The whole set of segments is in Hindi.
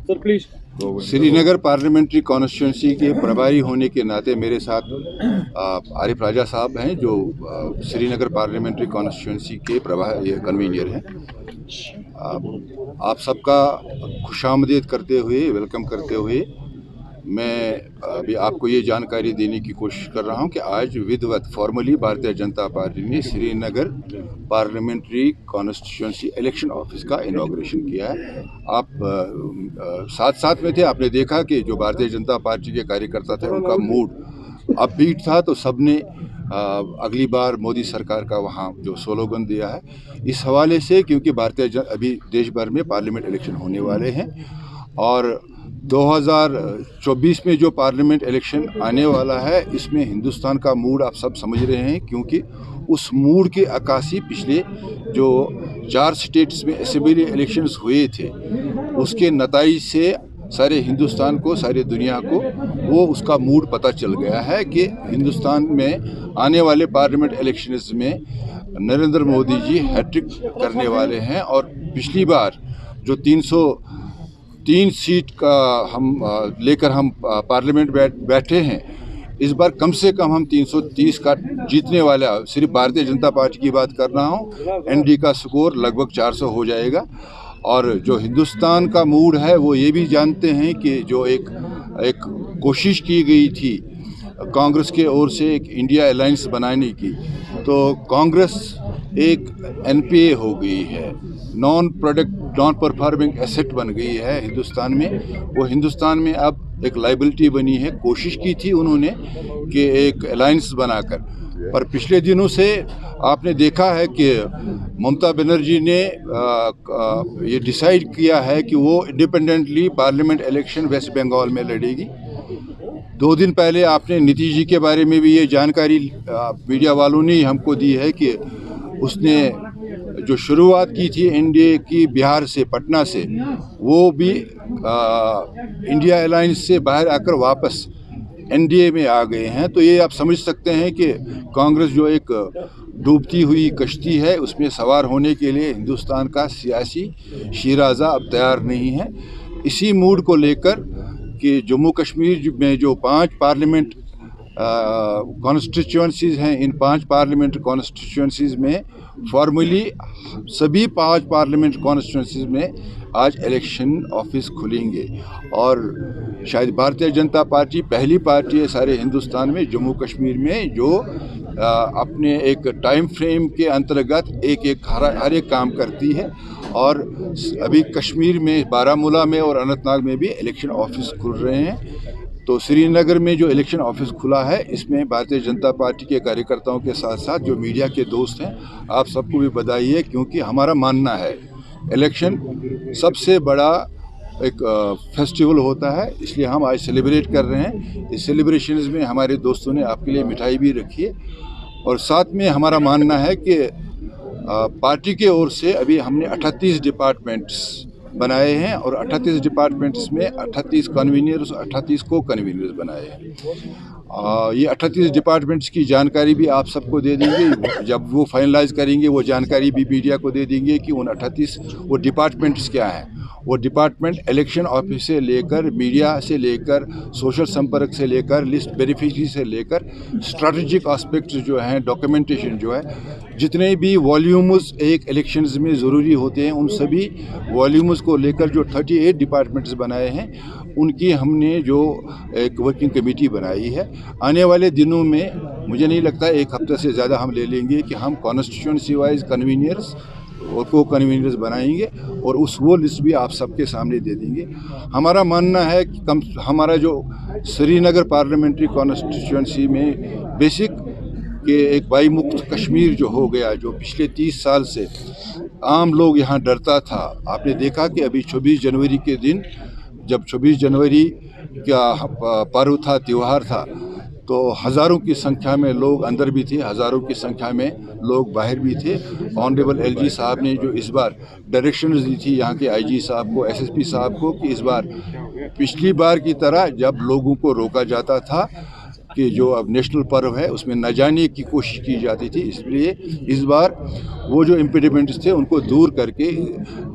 Sir please. Srinagar parliamentary constituency के प्रभारी होने के नाते मेरे साथ आरिफ राजा साहब हैं, जो श्रीनगर पार्लियामेंट्री कॉन्स्टिट्यूंसी के कन्वीनर हैं। आप सबका खुशामदीद करते हुए, वेलकम करते हुए मैं अभी आपको ये जानकारी देने की कोशिश कर रहा हूं कि आज विधिवत फॉर्मली भारतीय जनता पार्टी ने Srinagar parliamentary constituency election office का इनॉग्रेशन किया है। आप साथ साथ में थे, आपने देखा कि जो भारतीय जनता पार्टी के कार्यकर्ता थे उनका मूड अपबीट था, तो सबने अगली बार मोदी सरकार का वहाँ जो स्लोगन दिया है इस हवाले से, क्योंकि अभी देश भर में पार्लियामेंट इलेक्शन होने वाले हैं और 2024 में जो पार्लियामेंट इलेक्शन आने वाला है इसमें हिंदुस्तान का मूड आप सब समझ रहे हैं, क्योंकि उस मूड की अक्कासी पिछले जो 4 स्टेट्स में असेंबली इलेक्शंस हुए थे उसके नतीजे से सारे हिंदुस्तान को, सारी दुनिया को वो उसका मूड पता चल गया है कि हिंदुस्तान में आने वाले पार्लियामेंट इलेक्शंस में नरेंद्र मोदी जी हैट्रिक करने वाले हैं। और पिछली बार जो 303 सीट का हम लेकर हम पार्लियामेंट बैठे हैं, इस बार कम से कम हम 330 का जीतने वाले। सिर्फ भारतीय जनता पार्टी की बात कर रहा हूँ, एनडी का स्कोर लगभग 400 हो जाएगा। और जो हिंदुस्तान का मूड है वो ये भी जानते हैं कि जो एक कोशिश की गई थी कांग्रेस के ओर से एक इंडिया अलायंस बनाने की, तो कांग्रेस एक एनपीए हो गई है, नॉन परफॉर्मिंग एसेट बन गई है हिंदुस्तान में। वो हिंदुस्तान में अब एक लाइबिलिटी बनी है। कोशिश की थी उन्होंने कि एक अलायंस बनाकर, पर पिछले दिनों से आपने देखा है कि ममता बनर्जी ने ये डिसाइड किया है कि वो independently parliament election West Bengal में लड़ेगी। 2 दिन पहले आपने नीतीश जी के बारे में भी ये जानकारी मीडिया वालों ने हमको दी है कि उसने जो शुरुआत की थी एनडीए की बिहार से, पटना से, वो भी इंडिया अलायंस से बाहर आकर वापस एनडीए में आ गए हैं। तो ये आप समझ सकते हैं कि कांग्रेस जो एक डूबती हुई कश्ती है उसमें सवार होने के लिए हिंदुस्तान का सियासी शीराज़ा अब तैयार नहीं है। इसी मूड को लेकर कि जम्मू कश्मीर में जो 5 पार्लियामेंट कॉन्स्टिट्यूंसीज़ हैं, इन 5 पार्लियामेंट कॉन्स्टिट्यूंसीज़ में फॉर्मली सभी 5 पार्लियामेंट कॉन्स्टिट्यूंसीज़ में आज इलेक्शन ऑफिस खुलेंगे। और शायद भारतीय जनता पार्टी पहली पार्टी है सारे हिंदुस्तान में, जम्मू कश्मीर में, जो अपने एक टाइम फ्रेम के अंतर्गत हर एक काम करती है। और अभी कश्मीर में, बारामूला में और अनंतनाग में भी इलेक्शन ऑफिस खुल रहे हैं। तो श्रीनगर में जो इलेक्शन ऑफिस खुला है इसमें भारतीय जनता पार्टी के कार्यकर्ताओं के साथ साथ जो मीडिया के दोस्त हैं, आप सबको भी बधाई है, क्योंकि हमारा मानना है इलेक्शन सबसे बड़ा एक फेस्टिवल होता है, इसलिए हम आज सेलिब्रेट कर रहे हैं। इस सेलिब्रेशंस में हमारे दोस्तों ने आपके लिए मिठाई भी रखी है। और साथ में हमारा मानना है कि पार्टी के ओर से अभी हमने 38 डिपार्टमेंट्स बनाए हैं और 38 डिपार्टमेंट्स में 38 कन्वीनर्स, 38 को कन्वीनर्स बनाए हैं। ये 38 डिपार्टमेंट्स की जानकारी भी आप सबको दे देंगे, जब वो फाइनलाइज करेंगे वो जानकारी भी मीडिया को दे देंगे कि उन 38 वो डिपार्टमेंट्स क्या हैं। वो डिपार्टमेंट इलेक्शन ऑफिस से लेकर, मीडिया से लेकर, सोशल संपर्क से लेकर, लिस्ट वेरिफिकेशन से लेकर, स्ट्रैटेजिक एस्पेक्ट्स जो हैं, डॉक्यूमेंटेशन जो है, जितने भी वॉल्यूम्स एक इलेक्शंस में ज़रूरी होते हैं, उन सभी वॉल्यूम्स को लेकर जो 38 डिपार्टमेंट्स बनाए हैं उनकी हमने जो एक वर्किंग कमेटी बनाई है। आने वाले दिनों में मुझे नहीं लगता 1 हफ्ते से ज़्यादा हम ले लेंगे कि हम कॉन्स्टिट्यूंसी वाइज कन्वीनर्स और को कन्वीनर्स बनाएंगे और वो लिस्ट भी आप सबके सामने दे देंगे। हमारा मानना है कि हमारा जो श्रीनगर पार्लियामेंट्री कॉन्स्टिट्यूंसी में बेसिक के एक वायु मुक्त कश्मीर जो हो गया, जो पिछले 30 साल से आम लोग यहाँ डरता था। आपने देखा कि अभी 26 जनवरी के दिन, जब 26 जनवरी का पर्व था, त्यौहार था, तो हज़ारों की संख्या में लोग अंदर भी थे, हज़ारों की संख्या में लोग बाहर भी थे। ऑनरेबल एलजी साहब ने जो इस बार डायरेक्शंस दी थी यहाँ के आईजी साहब को, एसएसपी साहब को, कि इस बार पिछली बार की तरह जब लोगों को रोका जाता था कि जो अब नेशनल पर्व है उसमें न जाने की कोशिश की जाती थी। इसलिए इस बार वो जो इम्पीडिमेंट्स थे उनको दूर करके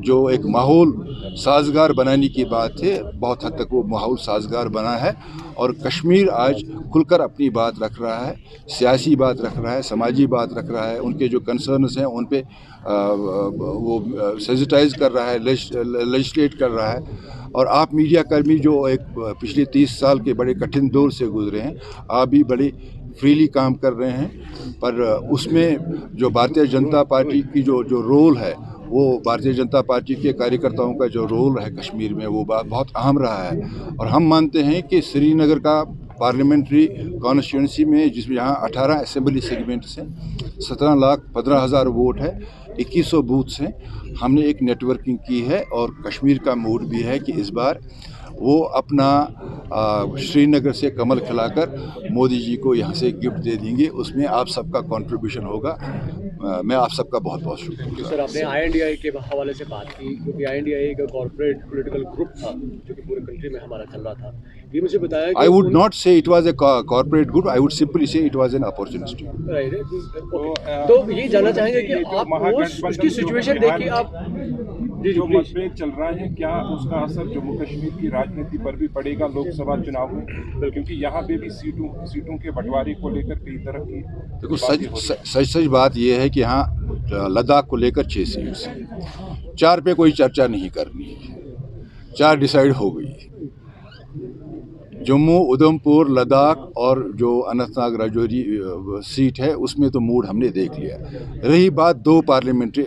जो एक माहौल साजगार बनाने की बात है, बहुत हद तक वो माहौल साजगार बना है और कश्मीर आज खुलकर अपनी बात रख रहा है, सियासी बात रख रहा है, समाजी बात रख रहा है, उनके जो कंसर्न्स हैं उन पे वो सेंसिटाइज कर रहा है, लेजिस्लेट कर रहा है। और आप मीडिया कर्मी जो एक पिछले 30 साल के बड़े कठिन दौर से गुजरे हैं, आप भी बड़े फ्रीली काम कर रहे हैं, पर उसमें जो भारतीय जनता पार्टी की जो रोल है, वो भारतीय जनता पार्टी के कार्यकर्ताओं का जो रोल है कश्मीर में, वो बहुत अहम रहा है। और हम मानते हैं कि श्रीनगर का पार्लियामेंट्री कॉन्स्टिट्यूंसी में, जिसमें यहाँ 18 असेंबली सेगमेंट्स हैं, 17,15,000 वोट है, 2100 बूथ्स हैं, हमने एक नेटवर्किंग की है और कश्मीर का मूड भी है कि इस बार वो अपना श्रीनगर से कमल खिलाकर मोदी जी को यहाँ से गिफ्ट दे देंगे। उसमें आप सबका कंट्रीब्यूशन होगा। मैं आप सबका बहुत बहुत शुक्रिया। सर, आपने INDI के हवाले से बात की, क्योंकि INDI एक कॉर्पोरेट पॉलिटिकल ग्रुप था जो कि पूरे कंट्री में हमारा चल रहा था। ये मुझे बताया कि I would not say it was a corporate group. I would simply say it was an opportunity. तो ये जानना चाहेंगे कि आप उसकी सिचुएशन देख के आप जो मतभेद चल रहा है, क्या उसका असर जम्मू कश्मीर की राजनीति पर भी पड़ेगा लोकसभा चुनाव में? क्योंकि यहाँ पे भी सीटों के बंटवारे को लेकर कई तरह की देखो, सच बात यह है कि यहाँ लद्दाख को लेकर 6 सीट्स हैं, 4 पे कोई चर्चा नहीं करनी है, 4 डिसाइड हो गई। जम्मू, उधमपुर, लद्दाख और जो अनंतनाग राजौरी सीट है उसमें तो मूड हमने देख लिया। रही बात 2 पार्लियामेंट्री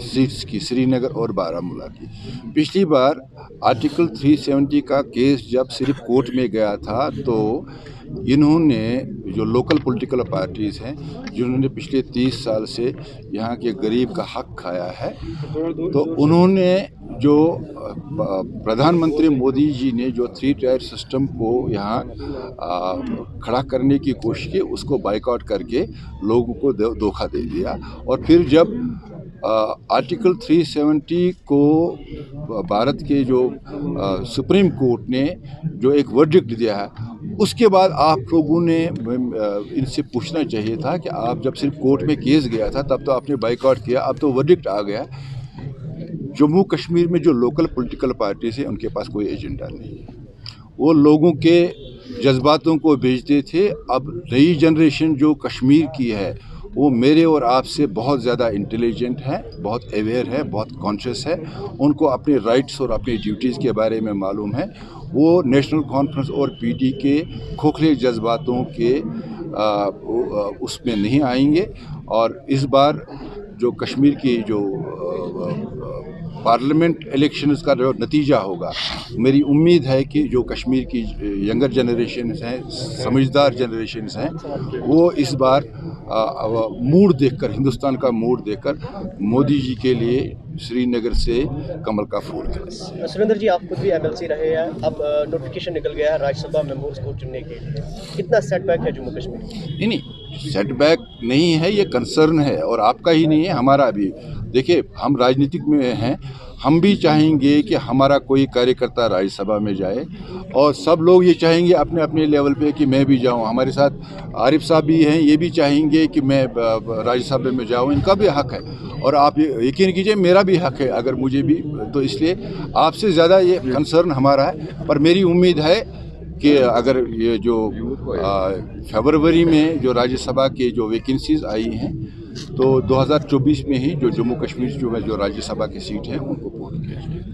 सीट्स की, श्रीनगर और बारामूला की। पिछली बार आर्टिकल 370 का केस जब सिर्फ कोर्ट में गया था, तो इन्होंने जो लोकल पॉलिटिकल पार्टीज़ हैं, जिन्होंने पिछले 30 साल से यहाँ के गरीब का हक खाया है, तो उन्होंने जो प्रधानमंत्री मोदी जी ने जो 3 टायर सिस्टम को यहाँ खड़ा करने की कोशिश की, उसको बाइकआउट करके लोगों को धोखा दे दिया। और फिर जब आर्टिकल 370 को भारत के जो सुप्रीम कोर्ट ने जो एक वर्डिक्ट दिया है, उसके बाद आप लोगों ने इनसे पूछना चाहिए था कि आप जब सिर्फ कोर्ट में केस गया था तब तो आपने बाइकआउट किया, अब तो वर्डिक्ट आ गया। जम्मू कश्मीर में जो लोकल पॉलिटिकल पार्टीज हैं, उनके पास कोई एजेंडा नहीं है, वो लोगों के जज्बातों को भेजते थे। अब नई जनरेशन जो कश्मीर की है, वो मेरे और आपसे बहुत ज़्यादा इंटेलिजेंट है, बहुत अवेयर है, बहुत कॉन्शियस है, उनको अपने राइट्स और अपनी ड्यूटीज़ के बारे में मालूम है। वो नेशनल कॉन्फ्रेंस और पीटी के खोखले जज्बातों के उसमें नहीं आएंगे। और इस बार जो कश्मीर की जो पार्लियामेंट इलेक्शंस का जो नतीजा होगा, मेरी उम्मीद है कि जो कश्मीर की यंगर जनरेशन्स हैं, समझदार जनरेशन्स हैं, वो इस बार मूड देखकर, हिंदुस्तान का मूड देखकर मोदी जी के लिए श्रीनगर से कमल का फूल खिलाएंगे। सुरेंद्र जी, आप खुद भी MLC रहे हैं, अब नोटिफिकेशन निकल गया है राज्यसभा मेंबर्स को चुनने के लिए, कितना सेटबैक है जम्मू कश्मीर? नहीं, सेटबैक नहीं है, ये कंसर्न है, और आपका ही नहीं है, हमारा भी। देखिए, हम राजनीतिक में हैं, हम भी चाहेंगे कि हमारा कोई कार्यकर्ता राज्यसभा में जाए, और सब लोग ये चाहेंगे अपने अपने लेवल पे कि मैं भी जाऊं। हमारे साथ आरिफ साहब भी हैं, ये भी चाहेंगे कि मैं राज्यसभा में जाऊं, इनका भी हक है। और आप यकीन कीजिए, मेरा भी हक है अगर मुझे भी, तो इसलिए आपसे ज़्यादा ये कंसर्न हमारा है। पर मेरी उम्मीद है कि अगर ये जो फरवरी में जो राज्यसभा के जो वैकेंसीज आई हैं, तो 2024 में ही जो जम्मू कश्मीर जो राज्यसभा की सीट है उनको पूर्ण किया जाएगा।